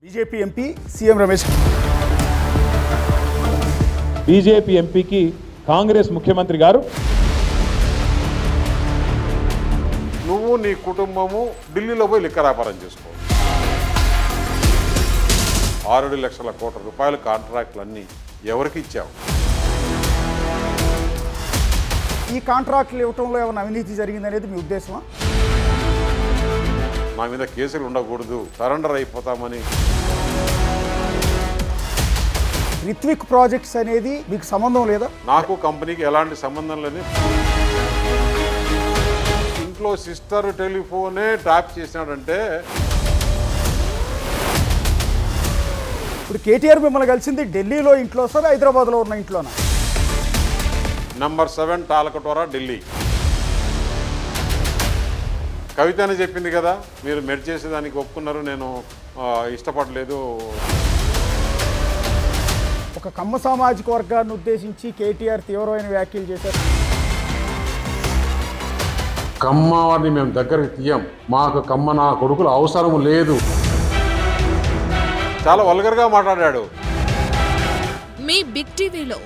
BJP MP CM Ramesh. BJP ఎంపీకి కాంగ్రెస్ ముఖ్యమంత్రి గారు నువ్వు నీ కుటుంబము ఢిల్లీలో పోయి లిక్కర్ వ్యాపారం చేసుకో. 6 లక్షల కోట్ల రూపాయల కాంట్రాక్టులన్నీ ఎవరికి ఇచ్చావు? ఈ కాంట్రాక్టులు ఇవ్వటంలో ఏమైనా అవినీతి జరిగిందనేది మీ ఉద్దేశమా? నా మీద కేసులు ఉండకూడదు, సరెండర్ అయిపోతామని. రిత్విక్ ప్రాజెక్ట్స్ అనేది మీకు సంబంధం లేదా? నాకు కంపెనీకి ఎలాంటి సంబంధం లేదు. ఇంట్లో సిస్టర్ టెలిఫోనే ట్యాప్ చేసినాడంటే ఇప్పుడు కేటీఆర్ మిమ్మల్ని కలిసింది ఢిల్లీలో ఇంట్లో సార్, హైదరాబాద్లో ఉన్న ఇంట్లోనా? నంబర్ 7 టాలకటోరా, ఢిల్లీ. కవిత అని చెప్పింది కదా, మీరు మెడ్ చేసేదానికి ఒప్పుకున్నారు, నేను ఇష్టపడలేదు. ఒక కమ్మ సామాజిక వర్గాన్ని ఉద్దేశించి కేటీఆర్ తీవ్రమైన వ్యాఖ్యలు చేశారు. కమ్మ వారిని మేము దగ్గరికి తీయం, మాకు కమ్మ నా కొడుకులు అవసరం లేదు. చాలా వల్గర్గా మాట్లాడాడు. మీ బిగ్ టీవీలో